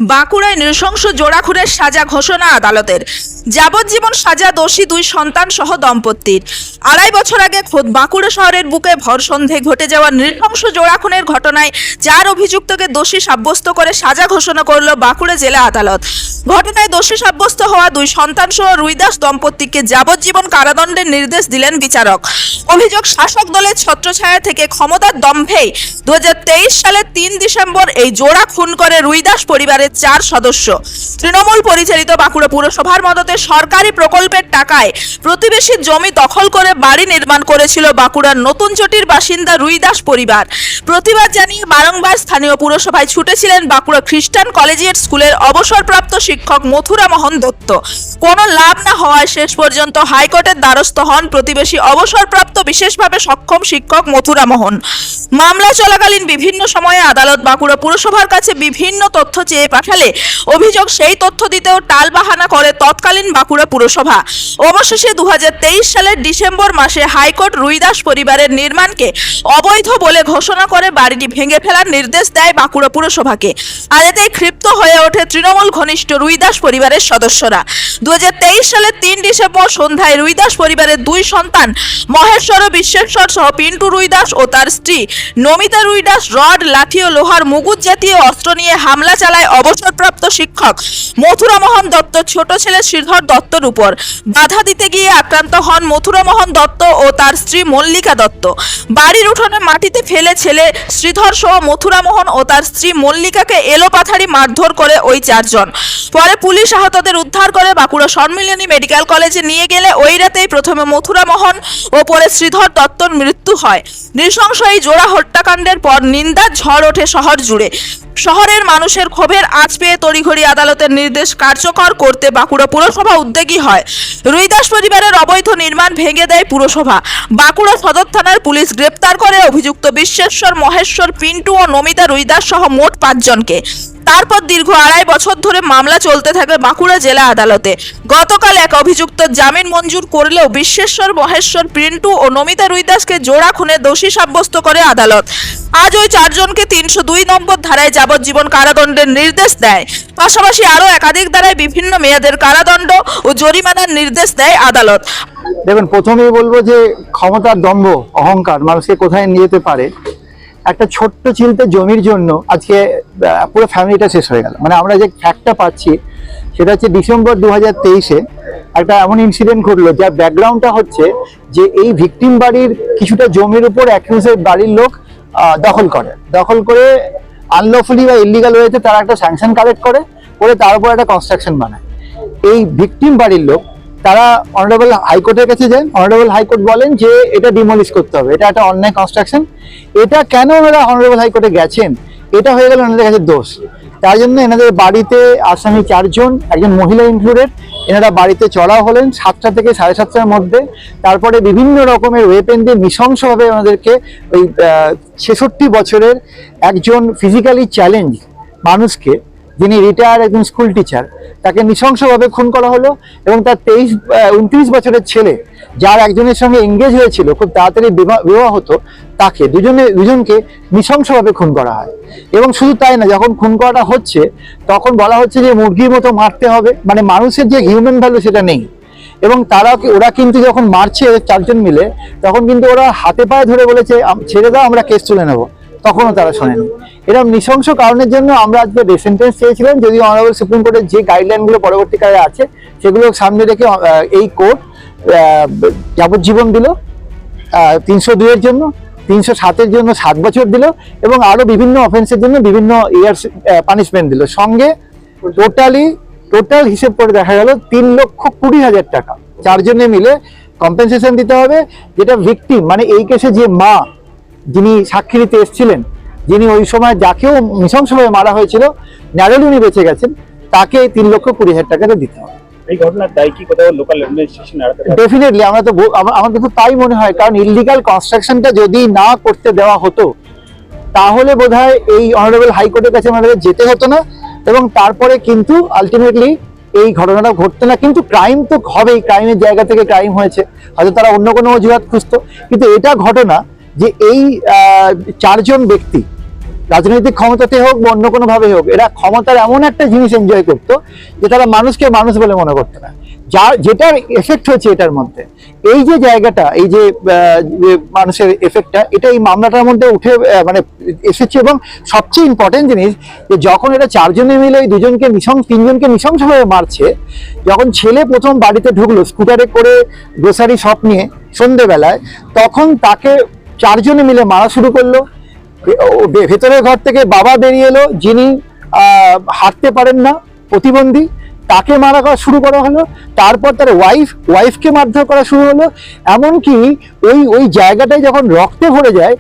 বাঁকুড়ায় নৃশংস জোড়াখুনের সাজা ঘোষণা আদালতের। যাবজ্জীবন সাজা দোষী দুই সন্তান সহ দম্পতির। 2.5 বছর আগে খোদ বাঁকুড়া শহরের বুকে ভর সন্ধে ঘটে যাওয়া নৃশংস জোড়াখুনের ঘটনায় 4 অভিযুক্তকে দোষী সাব্যস্ত করে সাজা ঘোষণা করল বাঁকুড়া জেলা আদালত। ঘটনায় দোষী সাব্যস্ত হওয়া দুই সন্তান সহ রুইদাস দম্পতিকে যাবজ্জীবন কারাদণ্ডের নির্দেশ দিলেন বিচারক। অভিযোগ, শাসক দলের ছত্রছায়া থেকে ক্ষমতার দম্ভেই 2023 সালের 3 ডিসেম্বর এই জোড়া খুন করে রুইদাস পরিবারের 4 সদস্য। তৃণমূল পরিচালিত বাঁকুড়া পুরসভার মদতে সরকারি প্রকল্পের টাকায় প্রতিবেশীর জমি দখল করে বাড়ি নির্মাণ করেছিল বাঁকুড়ার নতুন চটির বাসিন্দা রুইদাস পরিবার। প্রতিবাদ জানিয়ে বারংবার স্থানীয় পুরসভায় ছুটেছিলেন বাঁকুড়া খ্রিস্টান কলেজিয়েট স্কুলের অবসরপ্রাপ্ত শিক্ষক মথুরা মোহন দত্ত। কোনো লাভ না হওয়ায় শেষ পর্যন্ত হাইকোর্টের দ্বারস্থ হন প্রতিবেশী অবসরপ্রাপ্ত বিশেষভাবে সক্ষম শিক্ষক মথুরা মোহন। মামলা চলাকালীন বিভিন্ন সময়ে আদালত বাঁকুড়া পুরসভার কাছে বিভিন্ন তথ্য চেয়ে পাঠালে অভিযোগ সেই তথ্য দিতেও টালবাহানা করে তৎকালীন বাঁকুড়া পুরসভা। অবশেষে 2023 সালের ডিসেম্বর মাসে হাইকোর্ট রুইদাস পরিবারের নির্মাণকে অবৈধ বলে ঘোষণা করে বাড়িটি ভেঙে ফেলার নির্দেশ দেয় বাঁকুড়া পুরসভাকে। আর এতেই ক্ষিপ্ত হয়ে ওঠে তৃণমূল ঘনিষ্ঠ রুইদাস পরিবারের সদস্যরা। 2023 সালের 3 ডিসেম্বর সন্ধ্যায় রুইদাস পরিবারের দুই সন্তান মহেশ্বর বিশ্বেশ্বর সহ পিন্টু রুইদাস ও তার স্ত্রী নমিতা রুইদাস রড, লাঠি ও লোহার মুগুর জাতীয় অস্ত্র নিয়ে হামলা চালায় অবসরপ্রাপ্ত শিক্ষক মথুরা মোহন দত্ত ছোট ছেলে শ্রীধর দত্তর উপর। বাধা দিতে গিয়ে আক্রান্ত হন মথুরা মোহন দত্ত ও তার স্ত্রী মল্লিকা দত্ত। বাড়ির উঠোনে মাটিতে ফেলে ছেলে শ্রীধর সহ মথুরা মোহন ও তার স্ত্রী মল্লিকাকে এলোপাথারি মারধর করে ওই 4 জন। পরে পুলিশ আহতদের উদ্ধার করে বাঁকুড়া সম্মিলনী মেডিকেল কলেজে নিয়ে গেলে ওই রাতেই প্রথমে মথুরা মোহন ও পরে শ্রীধর দত্তর মৃত্যু হয়। নৃশংস এই জোড়া হত্যাকাণ্ডের পর নিন্দার ঝড় ওঠে শহর জুড়ে। শহরের মানুষের ক্ষোভের আঁচ পেয়ে তড়িঘড়ি আদালতের নির্দেশ কার্যকর করতে বাঁকুড়া পুরসভা উদ্যোগী হয়। রুইদাস পরিবারের অবৈধ নির্মাণ ভেঙে দেয় পুরসভা। বাঁকুড়া সদর থানার পুলিশ গ্রেপ্তার করে অভিযুক্ত বিশ্বেশ্বর, মহেশ্বর, পিন্টু ও নমিতা রুইদাস সহ মোট 5 জনকে। তারপর দীর্ঘ 2.5 বছর ধরে মামলা চলতে থাকে বাঁকুড়া জেলা আদালতে। গতকাল এক অভিযুক্ত জামিন মঞ্জুর করলেও বিশ্বেশ্বর, মহেশ্বর, পিন্টু ও নমিতা রুইদাসকে জোড়া খুনে দোষী সাব্যস্ত করে আদালত। আজ ওই 4 জনকে 302 নম্বর ধারায় যাবজ্জীবন কারাদণ্ডের নির্দেশ দেয়। পাশাপাশি আরও একাধিক ধারায় বিভিন্ন মেয়াদের কারাদণ্ড ও জরিমানার নির্দেশ দেয় আদালত। দেখুন, প্রথমেই বলবো যে ক্ষমতার দম্ভ, অহংকার মানুষকে কোথায় নিয়ে যেতে পারে। একটা ছোট্ট চিলতে জমির জন্য আজকে পুরো ফ্যামিলিটা শেষ হয়ে গেল। মানে আমরা যে ফ্যাক্টটা পাচ্ছি সেটা হচ্ছে ডিসেম্বর 2023-এ একটা এমন ইনসিডেন্ট ঘটলো যার ব্যাকগ্রাউন্ডটা হচ্ছে যে এই ভিকটিম বাড়ির কিছুটা জমির উপর অ্যাকিউজের বাড়ির লোক দখল করে আনলফুলি বা ইলিগাল ওয়েতে তারা একটা স্যাংশন কালেক্ট করে তার উপর একটা কনস্ট্রাকশন বানায়। এই ভিকটিম বাড়ির লোক তারা অনারেবল হাইকোর্টের কাছে যান। অনারেবল হাইকোর্ট বলেন যে এটা ডিমলিশ করতে হবে, এটা একটা অন্যায় কনস্ট্রাকশন। এটা কেন ওনারা অনারেবল হাইকোর্টে গেছেন, এটা হয়ে গেল ওনাদের কাছে দোষ। তার জন্য এনাদের বাড়িতে আসামি 4 জন, একজন মহিলা ইনক্লুডেড, এনারা বাড়িতে চড়াও হলেন 7টা থেকে 7:30টার মধ্যে। তারপরে বিভিন্ন রকমের ওয়েপেন দিয়ে নৃশংসভাবে ওনাদেরকে ওই 66 বছরের একজন ফিজিক্যালি চ্যালেঞ্জ মানুষকে, যিনি রিটায়ার্ড একজন স্কুল টিচার, তাকে নৃশংসভাবে খুন করা হলো। এবং তার 29 বছরের ছেলে, যার একজনের সঙ্গে এঙ্গেজ হয়েছিল, খুব তাড়াতাড়ি বিবাহ হতো, তাকে দুজনকে নৃশংসভাবে খুন করা হয়। এবং শুধু তাই না, যখন খুন করাটা হচ্ছে তখন বলা হচ্ছে যে মুরগির মতো মারতে হবে, মানে মানুষের যে হিউম্যান ভ্যালু সেটা নেই। এবং ওরা কিন্তু যখন মারছে 4 জন মিলে, তখন কিন্তু ওরা হাতে পায়ে ধরে বলেছে ছেড়ে দাও, আমরা কেস তুলে নেবো। তখনও তারা শোনেনি। এরকম নৃশংস কারণের জন্য আমরা আজকে সেন্টেন্স চেয়েছিলাম, যদিও অনারেবল সুপ্রিম কোর্টের যে গাইডলাইনগুলো পরবর্তীকালে আছে সেগুলো সামনে রেখে এই কোর্ট যাবজ্জীবন দিল 302-এর জন্য, 307-এর জন্য 7 বছর দিল, এবং আরো বিভিন্ন অফেন্সের জন্য বিভিন্ন ইয়ার্স পানিশমেন্ট দিল। সঙ্গে টোটাল হিসেব করে দেখা গেল 3,20,000 টাকা 4 জনে মিলে কম্পেনসেশন দিতে হবে। যেটা ভিকটিম, মানে এই কেসে যে মা, যিনি সাক্ষী দিতে এসেছিলেন, যিনি ওই সময় যাকেও নৃশংসভাবে মারা হয়েছিল, ন্যারেলি উনি বেঁচে গেছেন, তাকে 3,20,000 টাকাটা দিতে হবে। এই ঘটনার দায় কি কোথাও লোকাল অ্যাডমিনিস্ট্রেশন এড়াতে পারে? ডেফিনেটলি আমাদের তো তাই মনে হয়, কারণ ইললিগাল কনস্ট্রাকশনটা যদি না করতে দেওয়া হতো তাহলে বোধহয় এই অনারেবল হাইকোর্টের কাছে আমাদের যেতে হতো না, এবং তারপরে কিন্তু আলটিমেটলি এই ঘটনাটা ঘটতো না। কিন্তু ক্রাইম তো হবেই, ক্রাইমের জায়গা থেকে ক্রাইম হয়েছে, হয়তো তারা অন্য কোনো অজুহাত খুঁজতো। কিন্তু এটা ঘটনা যে এই 4 জন ব্যক্তি রাজনৈতিক ক্ষমতাতে হোক বা অন্য কোনো ভাবে হোক, এরা ক্ষমতার এমন একটা জিনিস এনজয় করতো যে তারা মানুষকে মানুষ বলে মনে করতো না, যেটার এফেক্ট হয়েছে এটার মধ্যে। এই যে জায়গাটা, এই যে মানুষের এফেক্টটা, এটা এই মামলাটার মধ্যে উঠে মানে এসেছে। এবং সবচেয়ে ইম্পর্টেন্ট জিনিস যে যখন এরা চারজনে মিলে ওই তিনজনকে নৃশংসভাবে মারছে, যখন ছেলে প্রথম বাড়িতে ঢুকলো স্কুটারে করে গ্রোসারি শপ নিয়ে সন্ধেবেলায়, তখন তাকে চারজনে মিলে মারা শুরু করলো। ভেতরের ঘর থেকে বাবা বেরিয়ে এলো, যিনি হাঁটতে পারেন না, প্রতিবন্ধী, তাকে মারা করা শুরু করা হলো। তারপর তার ওয়াইফকে মারধর করা শুরু হলো। এমনকি ওই জায়গাটায় যখন রক্তে ভরে যায়,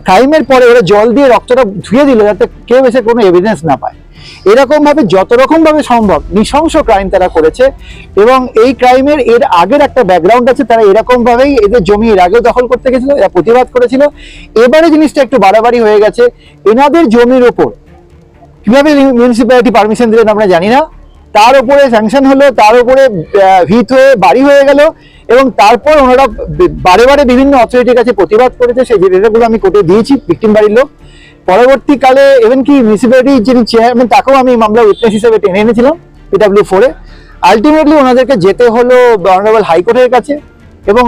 ক্রাইমের পরে ওরা জল দিয়ে রক্তটা ধুয়ে দিল যাতে কেউ এসে কোনো এভিডেন্স না পায়। এরকম ভাবে যত রকম ভাবে সম্ভব নৃশংস ক্রাইম তারা করেছে। এবং এই ক্রাইমের আগের একটা ব্যাকগ্রাউন্ড আছে, তারা এরকম ভাবেই এদের জমি এর আগেও দখল করতে গেছিল, এরা প্রতিবাদ করেছিল। এবারে জিনিসটা একটু বাড়াবাড়ি হয়ে গেছে। এনাদের জমির ওপর কিভাবে মিউনিসিপ্যালিটি পারমিশন দিলেন আমরা জানি না, তার উপরে স্যাংশন হলো, তার উপরে ভিত হয়ে বাড়ি হয়ে গেল। এবং তারপর ওনারা বারে বারে বিভিন্ন অথরিটির কাছে প্রতিবাদ করেছে, সেই ডেটাগুলো আমি কোর্টে দিয়েছি ভিকটিম বাড়ির লোক। পরবর্তীকালে ইভেন কি মিউনিসিপ্যালিটি যিনি চেয়ারম্যান, তাকেও আমি মামলা উইটনেস হিসেবে টেনে এনেছিলাম PW4-এ। আলটিমেটলি ওনাদেরকে যেতে হলো অনারেবল হাইকোর্টের কাছে, এবং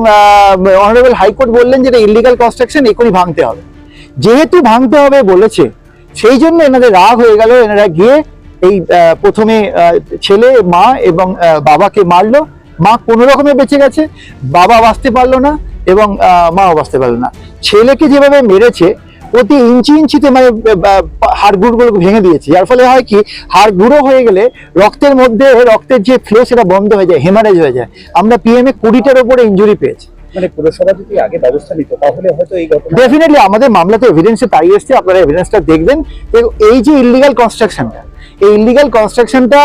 অনারেবল হাইকোর্ট বললেন যে ইলিগাল কনস্ট্রাকশন এখনই ভাঙতে হবে। যেহেতু ভাঙতে হবে বলেছে, সেই জন্য এনাদের রাগ হয়ে গেল। এনারা গিয়ে এই প্রথমে ছেলে, মা এবং বাবাকে মারলো। মা কোনো রকমে বেঁচে গেছে, বাবা বাঁচতে পারলো না এবং মাও বাঁচতে পারলো না। ছেলেকে যেভাবে মেরেছে, প্রতি ইঞ্চিতে মানে হাড় গুঁড়োগুলো ভেঙে দিয়েছে, যার ফলে হয় কি, হাড় গুঁড়ো হয়ে গেলে রক্তের যে ফ্লো সেটা বন্ধ হয়ে যায়, হেমারেজ হয়ে যায়। আমরা PM-এ 20টার উপরে ইনজুরি পেয়েছি। মানে পুরসভা যদি আগে ব্যবস্থা নিত তাহলে হয়তো এই ঘটনা। ডেফিনেটলি আমাদের মামলাতে এভিডেন্সে তাই এসছে, আপনারা এভিডেন্সটা দেখবেন। এই যে ইলিগাল কনস্ট্রাকশনটা, এই ইলিগাল কনস্ট্রাকশনটা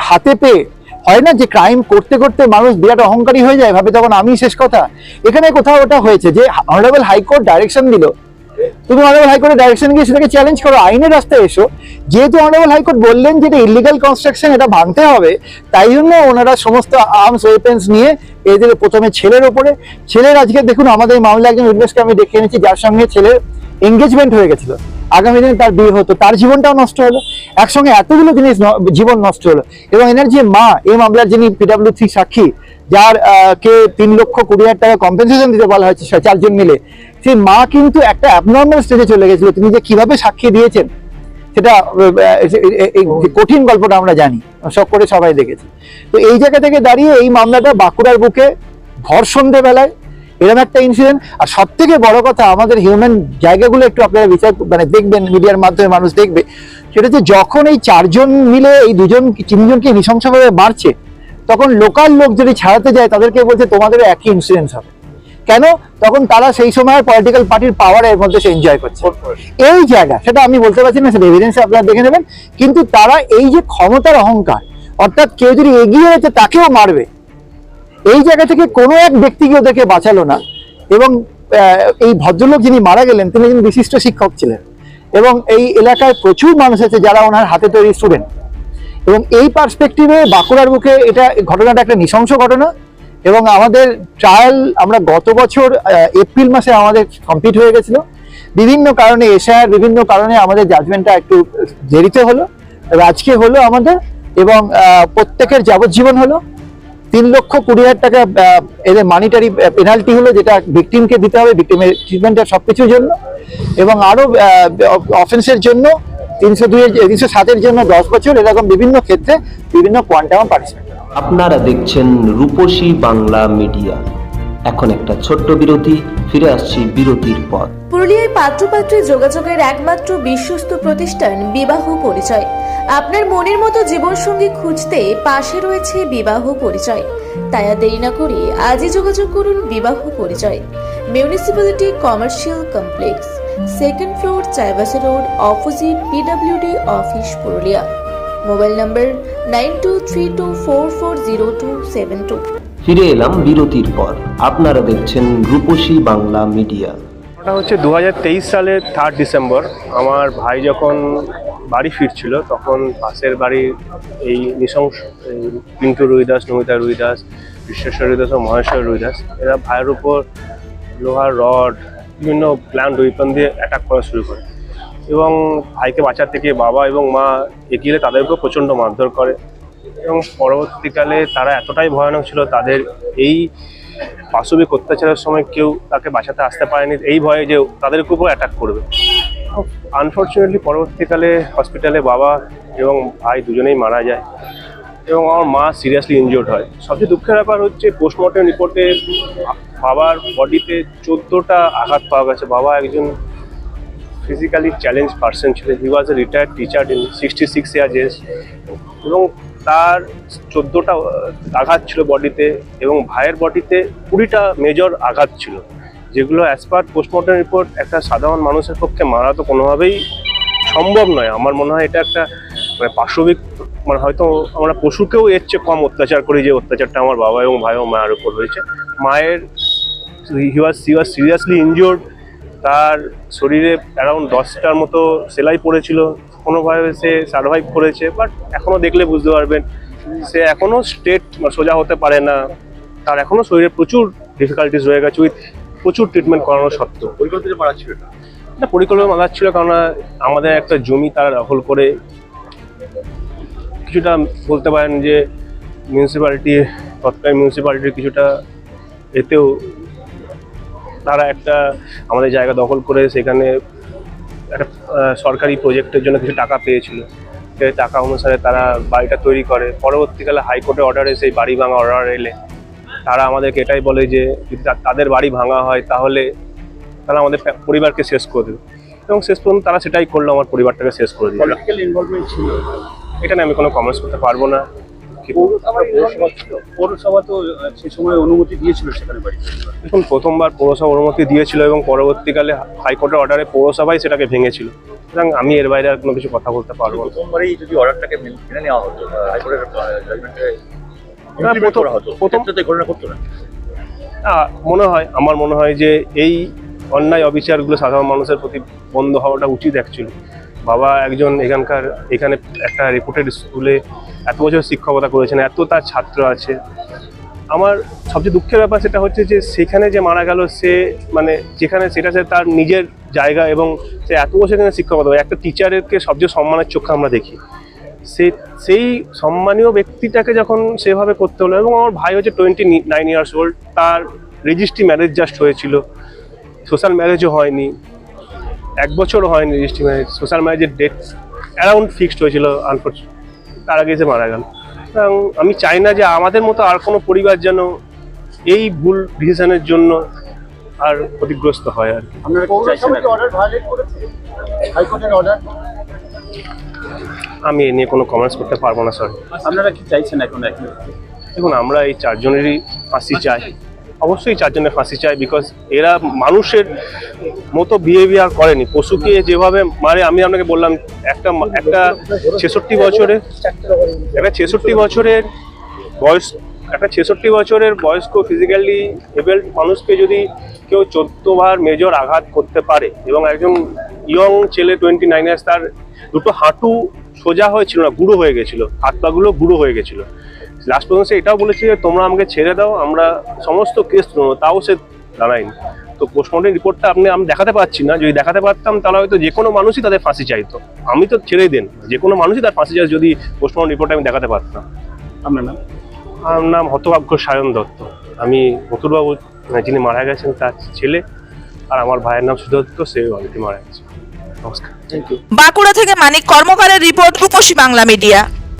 হাতে পেয়ে হয় না যে ক্রাইম করতে করতে মানুষ বিরাট অহংকারী হয়ে যায়, ভাবে তখন আমি শেষ কথা। এখানে কোথাও ওটা হয়েছে যে অনারেবল হাইকোর্ট ডাইরেকশন দিল, তুমি অনারেবল হাইকোর্টের ডাইরেকশন গিয়ে সেটাকে চ্যালেঞ্জ করো, আইনের রাস্তায় এসো। যেহেতু অনারেবল হাইকোর্ট বললেন যে এটা ইলিগাল কনস্ট্রাকশন, এটা ভাঙতে হবে, তাই জন্য ওনারা সমস্ত আর্মস ওয়েপেন্স নিয়ে এদের প্রথমে ছেলের আজকে দেখুন আমাদের মামলা একজন উইটনেসকে আমি ডেকে এনেছি, যার সঙ্গে ছেলের এঙ্গেজমেন্ট হয়ে গেছিল, আগামী দিনে তার বিয়ে হতো, তার জীবনটাও নষ্ট হলো। একসঙ্গে এতগুলো জিনিস জীবন নষ্ট হলো। এবং এনার যে মা, এই মামলার যিনি PW3 সাক্ষী, যার কে 3,20,000 টাকা কম্পেনসেশন দিতে বলা হয়েছে চারজন মিলে, সেই মা কিন্তু একটা অ্যাবনর্মাল স্টেজে চলে গেছিল। তিনি যে কিভাবে সাক্ষী দিয়েছেন সেটা কঠিন গল্পটা আমরা জানি, সব করে সবাই দেখেছি। তো এই জায়গা থেকে দাঁড়িয়ে এই মামলাটা বাঁকুড়ার বুকে ভর সন্ধ্যেবেলায় এরকম একটা ইনসিডেন্ট। আর সব থেকে বড় কথা, আমাদের হিউম্যান জায়গাগুলো একটু আপনারা বিচার মানে দেখবেন, মিডিয়ার মাধ্যমে মানুষ দেখবে, সেটা হচ্ছে যখন এই চারজন মিলে এই তিনজনকে নৃশংসভাবে মারছে, তখন লোকাল লোক যদি ছাড়াতে যায় তাদেরকে বলছে তোমাদের একই ইনসিডেন্স হবে। কেন? তখন তারা সেই সময় পলিটিক্যাল পার্টির পাওয়ারের মধ্যে সে এনজয় করছে। এই জায়গা সেটা আমি বলতে পারছি না, সেটা এভিডেন্স আপনারা দেখে নেবেন। কিন্তু তারা এই যে ক্ষমতার অহংকার, অর্থাৎ কেউ যদি এগিয়ে যেতে তাকেও মারবে, এই জায়গা থেকে কোনো এক ব্যক্তিকে ওদেরকে বাঁচালো না। এবং এই ভদ্রলোক যিনি মারা গেলেন, তিনি একজন বিশিষ্ট শিক্ষক ছিলেন, এবং এই এলাকায় প্রচুর মানুষ আছে যারা ওনার হাতে তৈরি স্টুডেন্ট। এবং এই পার্সপেক্টিভে বাঁকুড়ার বুকে ঘটনাটা একটা নৃশংস ঘটনা। এবং আমাদের ট্রায়াল আমরা গত বছর এপ্রিল মাসে আমাদের কমপ্লিট হয়ে গেছিল। বিভিন্ন কারণে বিভিন্ন কারণে আমাদের জাজমেন্টটা একটু দেরিতে হলো, তবে আজকে হলো আমাদের। এবং প্রত্যেকের যাবজ্জীবন হলো, 3,20,000 টাকা এদের মানিটারি পেনাল্টি হলো, যেটা ভিকটিমকে দিতে হবে ভিকটিমের ট্রিটমেন্টের সবকিছুর জন্য। এবং আরো অফেন্সের জন্য 307-এর জন্য 10 বছর, এরকম বিভিন্ন ক্ষেত্রে বিভিন্ন কোয়ান্টাম পানিশমেন্ট। আপনারা দেখছেন রূপসী বাংলা মিডিয়া। এখন একটা ছোট্ট বিরতি, ফিরে আসছি বিরতির পর। পুরুলিয়ায় পাত্রপাত্রী যোগাযোগের একমাত্র বিশ্বস্ত প্রতিষ্ঠান বিবাহ পরিচয়। আপনার মনের মতো জীবনসঙ্গী খুঁজতে পাশে রয়েছে বিবাহ পরিচয়। তাই আর দেরি না করে আজই যোগাযোগ করুন বিবাহ পরিচয়। Municipality commercial complex, 2nd floor, Chaibasa road, opposite PWD office, Purulia. Mobile নম্বর 9232440272। ফিরে এলাম বিরতির পর। আপনারা দেখছেন রূপসী বাংলা মিডিয়া। ওটা হচ্ছে 2023 সালের 3 ডিসেম্বর। আমার ভাই যখন বাড়ি ফিরছিল, তখন পাশের বাড়ির এই নৃশংস পিন্টু রুইদাস, নমিতা রুইদাস, বিশ্বেশ্বর রুইদাস ও মহেশ্বর রুইদাস, এরা ভাইয়ের উপর লোহার রড, বিভিন্ন প্ল্যান্ট ওয়েপন দিয়ে অ্যাটাক করা শুরু করে। এবং ভাইকে বাঁচাতে গিয়ে বাবা এবং মা এগিয়ে এলে তাদেরকেও প্রচণ্ড মারধর করে এবং পরবর্তীকালে তারা এতটাই ভয়ানক ছিল, তাদের এই পাশবিক অত্যাচারের সময় কেউ তাকে বাঁচাতে আসতে পারেনি এই ভয়ে যে তাদের উপর অ্যাটাক করবে। আনফর্চুনেটলি পরবর্তীকালে হসপিটালে বাবা এবং ভাই দুজনেই মারা যায় এবং আমার মা সিরিয়াসলি ইনজোর্ড হয়। সবচেয়ে দুঃখের ব্যাপার হচ্ছে পোস্টমর্টম রিপোর্টে বাবার বডিতে 14টা আঘাত পাওয়া গেছে। বাবা একজন ফিজিক্যালি চ্যালেঞ্জ পার্সন ছিলেন, he was a retired teacher in 66 years age, এবং তার 14টা আঘাত ছিল বডিতে এবং ভাইয়ের বডিতে 20টা মেজর আঘাত ছিল, যেগুলো অ্যাজ পার পোস্টমর্টম রিপোর্ট একটা সাধারণ মানুষের পক্ষে মারা তো কোনোভাবেই সম্ভব নয়। আমার মনে হয় এটা একটা মানে পাশবিক, মানে হয়তো আমরা পশুকেও এর চেয়ে কম অত্যাচার করি যে অত্যাচারটা আমার বাবা এবং ভাই ও মায়ের উপর হয়েছে। মায়ের হি ওয়াজ সিরিয়াসলি ইনজোর্ড, তার শরীরে অ্যারাউন্ড 10টার মতো সেলাই পড়েছিল, কোনোভাবে সে সার্ভাইভ করেছে, বাট এখনও দেখলে বুঝতে পারবেন সে এখনও স্ট্রেট সোজা হতে পারে না, তার এখনও শরীরে প্রচুর ডিফিকাল্টিস রয়ে গেছে উইথ প্রচুর ট্রিটমেন্ট করানো সত্ত্বেও। পরিকল্পিত মারা ছিল এটা পরিকল্পনা মারা ছিল, কারণ আমাদের একটা জমি তারা দখল করে কিছুটা বলতে পারেন যে মিউনিসিপ্যালিটি, তৎকালীন মিউনিসিপ্যালিটির কিছুটা এতেও তারা একটা আমাদের জায়গা দখল করে সেখানে একটা সরকারি প্রজেক্টের জন্য কিছু টাকা পেয়েছিল, সেই টাকা অনুসারে তারা বাড়িটা তৈরি করে। পরবর্তীকালে হাইকোর্টের অর্ডারে সেই বাড়ি ভাঙা অর্ডার এলে তারা আমাদেরকে এটাই বলে যে যদি তাদের বাড়ি ভাঙা হয় তাহলে তারা আমাদের পরিবারকে শেষ করে দেবে, এবং শেষ পর্যন্ত তারা সেটাই করলো, আমার পরিবারটাকে শেষ করে দিল। পলিটিক্যাল ইনভলভমেন্ট ছিল এটা নিয়ে আমি কোনো কমেন্টস করতে পারবো না। পৌরসভা তো সে সময় অনুমতি দিয়েছিল সেখানে বাড়ি তৈরি করার। দেখুন, প্রথমবার পৌরসভা অনুমতি দিয়েছিল এবং পরবর্তীকালে হাইকোর্টের অর্ডারে পৌরসভাই সেটাকে ভেঙেছিল, সুতরাং আমি এর বাইরে আর কোনো কিছু কথা বলতে পারবো না। প্রথমবারেই যদি অর্ডারটাকে মেনে নেওয়া হতো, হাইকোর্টের জাজমেন্টে প্রথম ঘটনা করতো না। আমার মনে হয় যে এই অন্যায় অবিচারগুলো সাধারণ মানুষের প্রতি বন্ধ হওয়াটা উচিত অ্যাকচুয়ালি। বাবা একজন এখানে একটা রেপুটেড স্কুলে এত বছর শিক্ষকতা করেছেন, এত তার ছাত্র আছে। আমার সবচেয়ে দুঃখের ব্যাপার সেটা হচ্ছে যে সেখানে যে মারা গেল সে মানে যেখানে সেটা সে তার নিজের জায়গা এবং সে এত বছর এখানে শিক্ষকতা করে, একটা টিচারকে সবচেয়ে সম্মানের চোখে আমরা দেখি, সেই সম্মানীয় ব্যক্তিটাকে যখন সেভাবে করতে হলো। এবং আমার ভাই হচ্ছে 29 ইয়ার্স ওল্ড, তার রেজিস্ট্রি ম্যারেজ জাস্ট হয়েছিল, সোশ্যাল ম্যারেজও হয়নি, 1 বছরও হয়নি রেজিস্ট্রি ম্যারেজ, সোশ্যাল ম্যারেজের ডেট অ্যারাউন্ড ফিক্সড হয়েছিল, আনফর্চুনেট তার আগে সে মারা গেল। এবং আমি চাই না যে আমাদের মতো আর কোনো পরিবার যেন এই ভুল ডিসিশনের জন্য আর ক্ষতিগ্রস্ত হয় আর কি। আমি এ নিয়ে কোনো কমেন্টস করতে পারবো না, সরি। আপনারা কি চাইছেন এখন? দেখুন, আমরা এই 4 জনেরই ফাঁসি চাই, অবশ্যই 4 জনের ফাঁসি চাই, বিকজ এরা মানুষের মতো বিহেভিয়ার করেনি, পশুকে যেভাবে মারে। আমি আপনাকে বললাম একটা 66 বছরের বয়স্ক ফিজিক্যালি এবেলড মানুষকে যদি কেউ 14 বার মেজর আঘাত করতে পারে, এবং একজন ইয়ং ছেলে 29 ইয়ার্স, তার দুটো হাঁটু সোজা হয়েছিল না, গুঁড়ো হয়ে গেছিল, হাত পাগুলো গুঁড়ো হয়ে গেছিল। লাস্ট পর্যন্ত সে এটাও বলেছে যে তোমরা আমাকে ছেড়ে দাও, আমরা সমস্ত কেস নেবো, তাও সে জানায়নি। তো পোস্টমর্টম রিপোর্টটা আমি দেখাতে পারছি না, যদি দেখাতে পারতাম তাহলে হয়তো যে কোনো মানুষই তাদের ফাঁসি চাইতো। আমি তো ছেড়েই দেন, যে কোনো মানুষই তার ফাঁসি চাই যদি পোস্টমর্টম রিপোর্টটা আমি দেখাতে পারতাম। আপনার নাম? আমার নাম হতভাগ্য সায়ন দত্ত, আমি মথুরবাবু যিনি মারা গেছেন তার ছেলে, আর আমার ভাইয়ের নাম সুদত্ত, সে অলরেডি মারা গেছে। নমস্কার। বাঁকুড়া থেকে মানিক কর্মকারের রিপোর্ট, রূপসী বাংলা মিডিয়া।